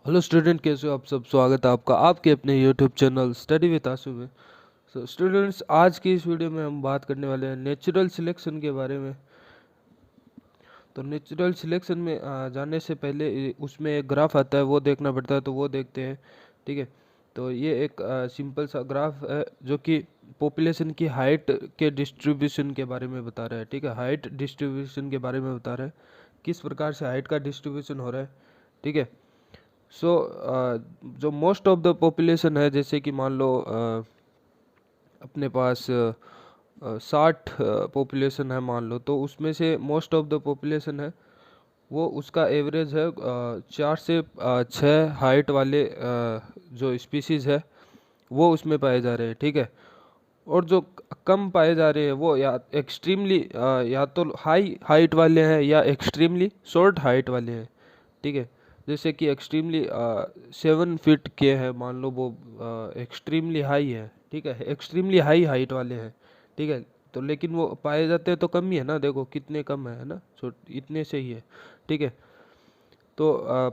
Hello student, कैसे हो आप सब। स्वागत है आपका आपके अपने यूट्यूब चैनल स्टडी विद आशु में। सो स्टूडेंट्स, आज की इस वीडियो में हम बात करने वाले हैं नेचुरल सिलेक्शन के बारे में। तो नेचुरल सिलेक्शन में जाने से पहले उसमें एक ग्राफ आता है, वो देखना पड़ता है, तो वो देखते हैं। ठीक है। तो ये एक सिंपल सा ग्राफ है जो कि पॉपुलेशन की हाइट के डिस्ट्रीब्यूशन के बारे में बता रहा है। ठीक है, हाइट डिस्ट्रीब्यूशन के बारे में बता रहा है, किस प्रकार से हाइट का डिस्ट्रीब्यूशन हो रहा है। ठीक है। सो जो मोस्ट ऑफ द पॉपुलेशन है, जैसे कि मान लो अपने पास 60 पॉपुलेशन है मान लो, तो उसमें से मोस्ट ऑफ द पॉपुलेशन है वो उसका एवरेज है 4 से 6 हाइट वाले जो स्पीसीज है वो उसमें पाए जा रहे हैं। ठीक है। और जो कम पाए जा रहे हैं वो या एक्सट्रीमली या तो हाई हाइट वाले हैं या एक्सट्रीमली शॉर्ट हाइट वाले हैं। ठीक है। जैसे कि एक्सट्रीमली 7 फीट के हैं मान लो, वो एक्सट्रीमली हाई है। ठीक है, एक्सट्रीमली हाई हाइट वाले हैं। ठीक है। तो लेकिन वो पाए जाते हैं तो कम ही है ना, देखो कितने कम है ना, छोट इतने से ही है। ठीक है। तो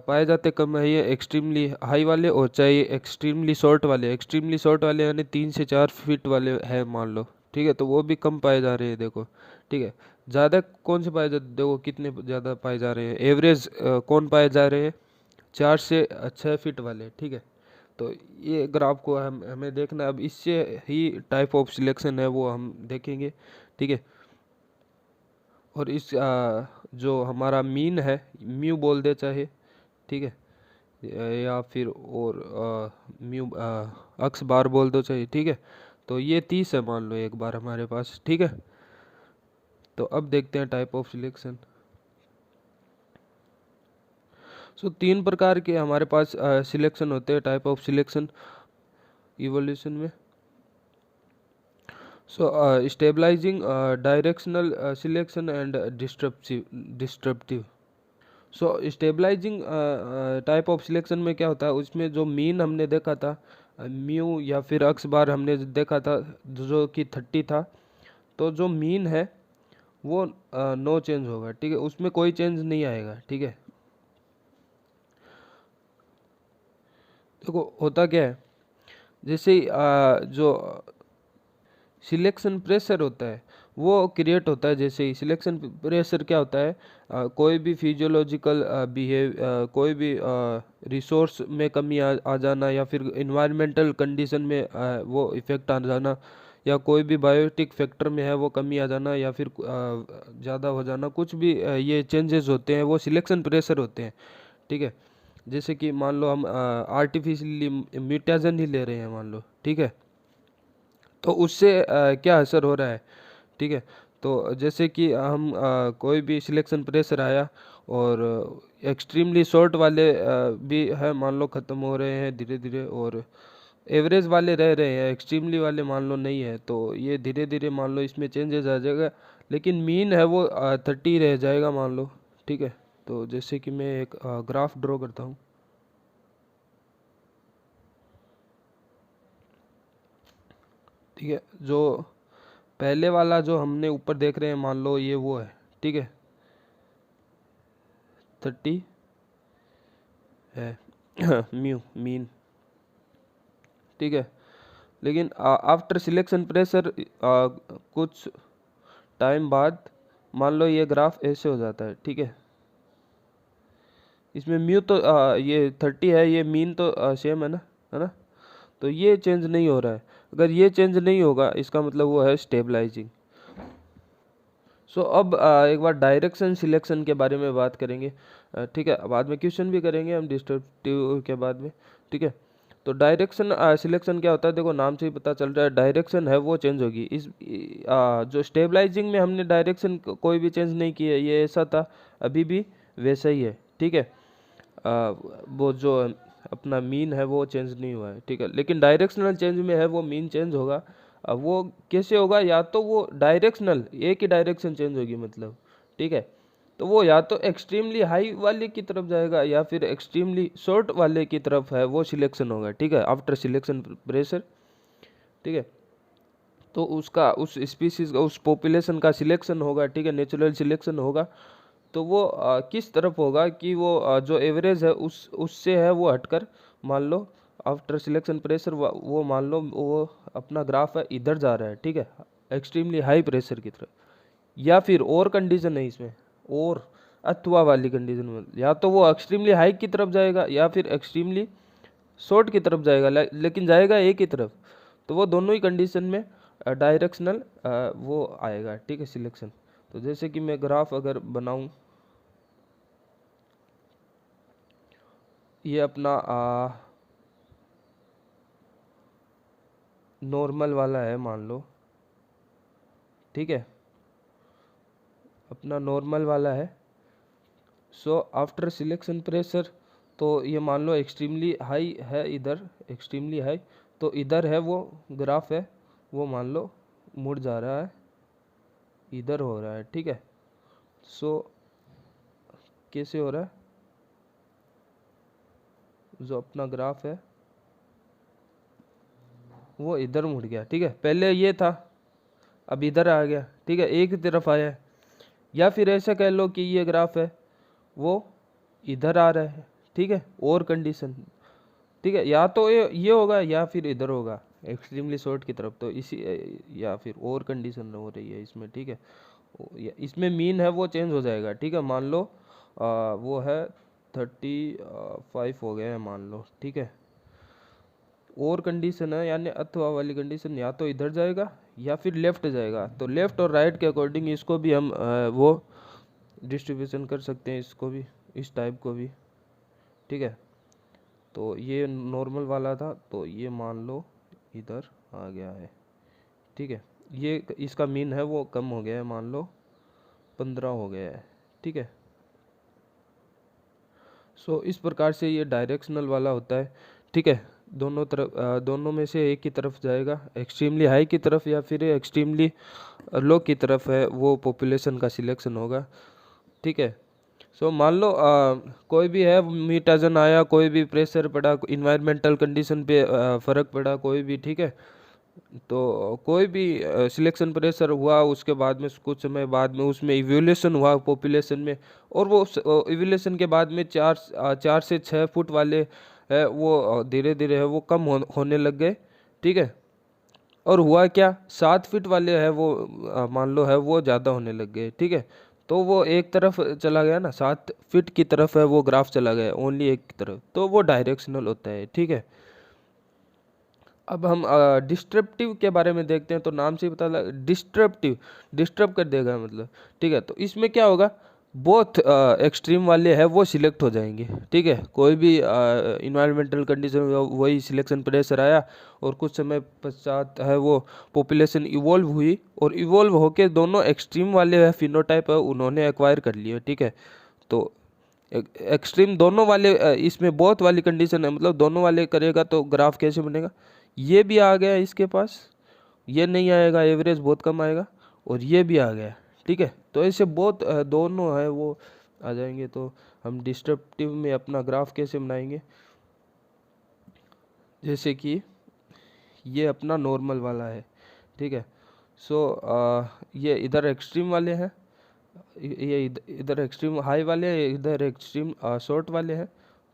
पाए जाते कम है ये एक्सट्रीमली हाई वाले, और चाहे एक्सट्रीमली शॉर्ट वाले। एक्सट्रीमली शॉर्ट वाले यानी 3 से 4 फीट वाले हैं मान लो। ठीक है, तो वो भी कम पाए जा रहे हैं देखो। ठीक है। ज़्यादा कौन से पाए जाते, देखो कितने ज़्यादा पाए जा रहे हैं। एवरेज कौन पाए जा रहे हैं, 4 से 6 फीट वाले। ठीक है। तो ये ग्राफ को हमें देखना है। अब इससे ही टाइप ऑफ सिलेक्शन है वो हम देखेंगे। ठीक है। और इस जो हमारा मीन है, म्यू बोल दे चाहे। ठीक है। या फिर और म्यू अक्स बार बोल दो चाहिए। ठीक है। तो ये 30 है मान लो एक बार हमारे पास। ठीक है। तो अब देखते हैं टाइप ऑफ सिलेक्शन। सो 3 प्रकार के हमारे पास सिलेक्शन होते हैं, टाइप ऑफ सिलेक्शन इवोल्यूशन में। So stabilising, directional selection and disruptive. So stabilising type of selection में क्या होता है, उसमें जो मीन हमने देखा था म्यू या फिर अक्स बार हमने देखा था जो कि 30 था। तो जो मीन है वो नो चेंज होगा। ठीक है, उसमें कोई चेंज नहीं आएगा। ठीक है। देखो होता क्या है, जैसे ही, जो सिलेक्शन प्रेशर होता है वो क्रिएट होता है। जैसे ही सिलेक्शन प्रेशर क्या होता है, कोई भी फिजियोलॉजिकल बिहेव कोई भी रिसोर्स में कमी आ जाना, या फिर इन्वायरमेंटल कंडीशन में वो इफेक्ट आ जाना, या कोई भी बायोटिक फैक्टर में है वो कमी आ जाना, या फिर ज़्यादा हो जाना, कुछ भी ये चेंजेस होते हैं वो सिलेक्शन प्रेशर होते हैं। ठीक है। जैसे कि मान लो हम आर्टिफिशियली म्यूटेशन ही ले रहे हैं मान लो। ठीक है। तो उससे क्या असर हो रहा है। ठीक है। तो जैसे कि हम कोई भी सिलेक्शन प्रेशर आया, और एक्सट्रीमली शॉर्ट वाले भी है मान लो ख़त्म हो रहे हैं धीरे धीरे, और एवरेज वाले रह रहे हैं, एक्सट्रीमली वाले मान लो नहीं है। तो ये धीरे धीरे मान लो इसमें चेंजेस आ जाएगा, लेकिन मीन है वो 30 रह जाएगा मान लो। ठीक है। तो जैसे कि मैं एक ग्राफ ड्रॉ करता हूँ। ठीक है। जो पहले वाला जो हमने ऊपर देख रहे हैं मान लो ये वो है। ठीक है, 30 है म्यू मीन। ठीक है। लेकिन आफ्टर सिलेक्शन प्रेशर कुछ टाइम बाद मान लो ये ग्राफ ऐसे हो जाता है। ठीक है। इसमें म्यू तो ये 30 है, ये मीन तो सेम है ना। तो ये चेंज नहीं हो रहा है। अगर ये चेंज नहीं होगा इसका मतलब वो है स्टेबलाइजिंग। सो अब एक बार डायरेक्शन सिलेक्शन के बारे में बात करेंगे। ठीक है, बाद में क्वेश्चन भी करेंगे हम डिस्ट्रप्टिव के बाद में। ठीक है। तो डायरेक्शन सिलेक्शन क्या होता है, देखो नाम से ही पता चल रहा है डायरेक्शन है वो चेंज होगी। जो स्टेबलाइजिंग में हमने डायरेक्शन कोई भी चेंज नहीं की है, ये ऐसा था अभी भी वैसा ही है। ठीक है। वो जो अपना मीन है वो चेंज नहीं हुआ है। ठीक है। लेकिन डायरेक्शनल चेंज में है वो मीन चेंज होगा। अब वो कैसे होगा, या तो वो डायरेक्शनल एक ही डायरेक्शन चेंज होगी मतलब। ठीक है। तो वो या तो एक्सट्रीमली हाई वाले की तरफ जाएगा, या फिर एक्सट्रीमली शॉर्ट वाले की तरफ है वो सिलेक्शन होगा। ठीक है, आफ्टर सिलेक्शन प्रेशर। ठीक है। तो उसका उस स्पीसीज का उस पॉपुलेशन का सिलेक्शन होगा। ठीक है, नेचुरल सिलेक्शन होगा। तो वो किस तरफ होगा कि वो जो एवरेज है उससे है वो हटकर, मान लो आफ्टर सिलेक्शन प्रेशर वो मान लो वो अपना ग्राफ है इधर जा रहा है, ठीक है, एक्सट्रीमली हाई प्रेशर की तरफ। या फिर और कंडीशन है इसमें, और अथवा वाली कंडीशन में या तो वो एक्सट्रीमली हाई की तरफ जाएगा या फिर एक्सट्रीमली शॉर्ट की तरफ जाएगा, लेकिन जाएगा एक ही तरफ। तो वो दोनों ही कंडीशन में डायरेक्शनल वो आएगा, ठीक है, सिलेक्शन। तो जैसे कि मैं ग्राफ अगर बनाऊं, ये अपना नॉर्मल वाला है मान लो, ठीक है, अपना नॉर्मल वाला है। सो आफ्टर सिलेक्शन प्रेशर, तो ये मान लो एक्सट्रीमली हाई है इधर, एक्सट्रीमली हाई, तो इधर है वो ग्राफ है वो मान लो मुड़ जा रहा है, इधर हो रहा है, ठीक है। सो कैसे हो रहा है, जो अपना ग्राफ है वो इधर मुड़ गया, ठीक है, पहले ये था अब इधर आ गया, ठीक है, एक ही तरफ आया है। या फिर ऐसा कह लो कि ये ग्राफ है वो इधर आ रहा है, ठीक है, और कंडीशन, ठीक है, या तो ये होगा या फिर इधर होगा एक्सट्रीमली शॉर्ट की तरफ, तो इसी या फिर और कंडीशन हो रही है इसमें, ठीक है। इसमें मीन है वो चेंज हो जाएगा, ठीक है, मान लो वो है 35 हो गया है मान लो, ठीक है। और कंडीशन है यानी अथवा वाली कंडीशन, या तो इधर जाएगा या फिर लेफ्ट जाएगा। तो लेफ्ट और राइट के अकॉर्डिंग इसको भी हम वो डिस्ट्रीब्यूशन कर सकते हैं, इसको भी, इस टाइप को भी, ठीक है। तो ये नॉर्मल वाला था, तो ये मान लो इधर आ गया है, ठीक है, ये इसका मीन है वो कम हो गया है, मान लो 15 हो गया है, ठीक है। सो इस प्रकार से ये डायरेक्शनल वाला होता है, ठीक है, दोनों तरफ दोनों में से एक की तरफ जाएगा, एक्सट्रीमली हाई की तरफ या फिर एक्सट्रीमली लो की तरफ है वो पॉपुलेशन का सिलेक्शन होगा, ठीक है। सो मान लो कोई भी है म्यूटेशन आया, कोई भी प्रेशर पड़ा, इन्वायरमेंटल कंडीशन पे फर्क पड़ा कोई भी, ठीक है, तो कोई भी सिलेक्शन प्रेशर हुआ, उसके बाद में कुछ समय बाद में उसमें इवोल्यूशन हुआ पॉपुलेशन में, और वो इवोल्यूशन के बाद में 4 से 6 फुट वाले है वो धीरे धीरे है वो कम होने लग गए, ठीक है। और हुआ क्या, 7 फीट वाले है वो मान लो है वो ज़्यादा होने लग गए, ठीक है। तो वो एक तरफ चला गया ना, 7 फीट की तरफ है वो ग्राफ चला गया, ओनली एक की तरफ, तो वो डायरेक्शनल होता है, ठीक है। अब हम डिस्ट्रप्टिव के बारे में देखते हैं। तो नाम से ही पता लगा, डिस्ट्रप्टिव, डिस्टर्ब कर देगा मतलब, ठीक है। तो इसमें क्या होगा, बोथ एक्सट्रीम वाले हैं वो सिलेक्ट हो जाएंगे, ठीक है। कोई भी इन्वायरमेंटल कंडीशन वही सिलेक्शन प्रेशर आया, और कुछ समय पश्चात है वो पॉपुलेशन इवॉल्व हुई, और इवॉल्व होके दोनों एक्सट्रीम वाले है फिनोटाइप है उन्होंने एक्वायर कर लिए, ठीक है। तो एक्सट्रीम दोनों वाले इसमें बहुत वाली कंडीशन है, मतलब दोनों वाले करेगा तो ग्राफ कैसे बनेगा, ये भी आ गया इसके पास, ये नहीं आएगा, एवरेज बहुत कम आएगा, और ये भी आ गया, ठीक है। तो ऐसे बहुत दोनों है वो आ जाएंगे। तो हम डिस्ट्रप्टिव में अपना ग्राफ कैसे बनाएंगे, जैसे कि ये अपना नॉर्मल वाला है, ठीक है। सो ये इधर एक्सट्रीम वाले हैं, ये इधर एक्सट्रीम हाई वाले हैं, इधर एक्सट्रीम शॉर्ट वाले हैं।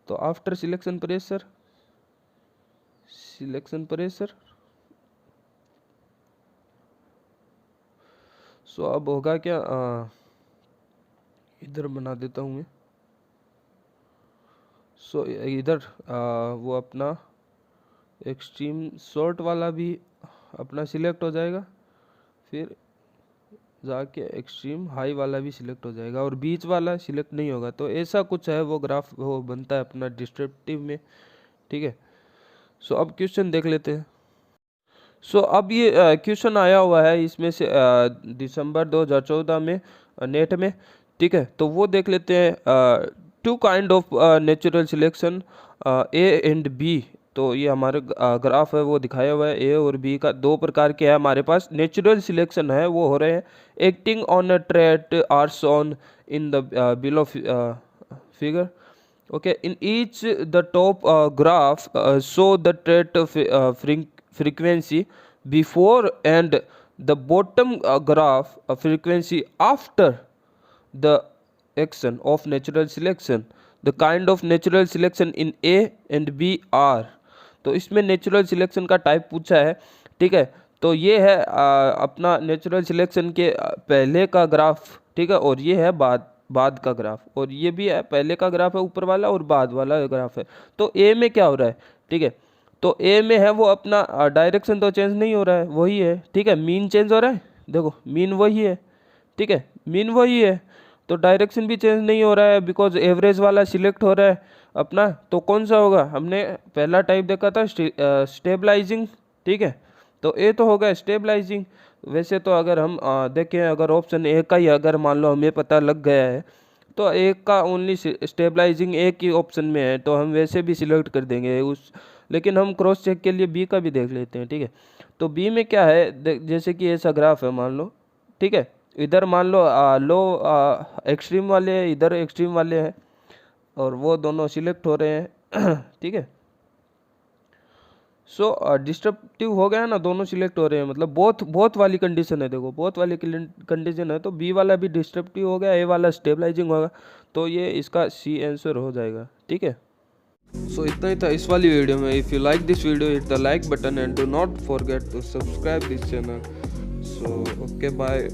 तो after selection pressure, selection pressure, so अब होगा क्या, इधर बना देता हूँ मैं। सो इधर वो अपना एक्सट्रीम शॉर्ट वाला भी अपना सिलेक्ट हो जाएगा, फिर जाके एक्सट्रीम हाई वाला भी सिलेक्ट हो जाएगा, और बीच वाला सिलेक्ट नहीं होगा। तो ऐसा कुछ है वो ग्राफ वो बनता है अपना डिस्ट्रप्टिव में, ठीक है। सो अब क्वेश्चन देख लेते हैं। सो अब ये क्वेश्चन आया हुआ है इसमें से दिसंबर 2014 में नेट में, ठीक है। तो वो देख लेते हैं, 2 kind of natural selection, A and B. तो ये हमारे ग्राफ है वो दिखाया हुआ है, ए और बी का 2 प्रकार के है हमारे पास नेचुरल सिलेक्शन है वो हो रहे हैं, acting on a trait are shown in the below figure, okay. In each the top graph show the trait frequency before and the bottom graph frequency after the action of natural selection. The kind of natural selection in A and B are. तो इसमें natural selection का type पूछा है, ठीक है। तो ये है अपना नेचुरल सिलेक्शन के पहले का ग्राफ, ठीक है, और ये है बाद का ग्राफ, और ये भी है पहले का ग्राफ है ऊपर वाला और बाद वाला ग्राफ है। तो ए में क्या हो रहा है, ठीक है, तो ए में है वो अपना डायरेक्शन तो चेंज नहीं हो रहा है, वही है, ठीक है। मीन चेंज हो रहा है, देखो मीन वही है, ठीक है, मीन वही है, तो डायरेक्शन भी चेंज नहीं हो रहा है बिकॉज एवरेज वाला सिलेक्ट हो रहा है अपना। तो कौन सा होगा, हमने पहला टाइप देखा था स्टेबलाइजिंग, ठीक है, तो ए तो होगा स्टेबलाइजिंग। वैसे तो अगर हम देखें, अगर ऑप्शन ए का ही अगर मान लो हमें पता लग गया है तो एक का ओनली स्टेबलाइजिंग एक ही ऑप्शन में है, तो हम वैसे भी सिलेक्ट कर देंगे उस, लेकिन हम क्रॉस चेक के लिए बी का भी देख लेते हैं, ठीक है। तो बी में क्या है, जैसे कि ऐसा ग्राफ है मान लो, ठीक है, इधर मान लो लो एक्सट्रीम वाले हैं, इधर एक्सट्रीम वाले हैं, और वो दोनों सिलेक्ट हो रहे हैं ठीक है। सो डिस्ट्रप्टिव हो गया ना, दोनों सिलेक्ट हो रहे हैं, मतलब बहुत वाली कंडीशन है, देखो बहुत वाली कंडीशन है, तो बी वाला भी डिस्ट्रप्टिव हो गया, ए वाला स्टेबलाइजिंग होगा, तो ये इसका सी आंसर हो जाएगा, ठीक है। सो इतना ही था इस वाली वीडियो में। If you like this video hit the like button and do not forget to subscribe this channel. So okay bye.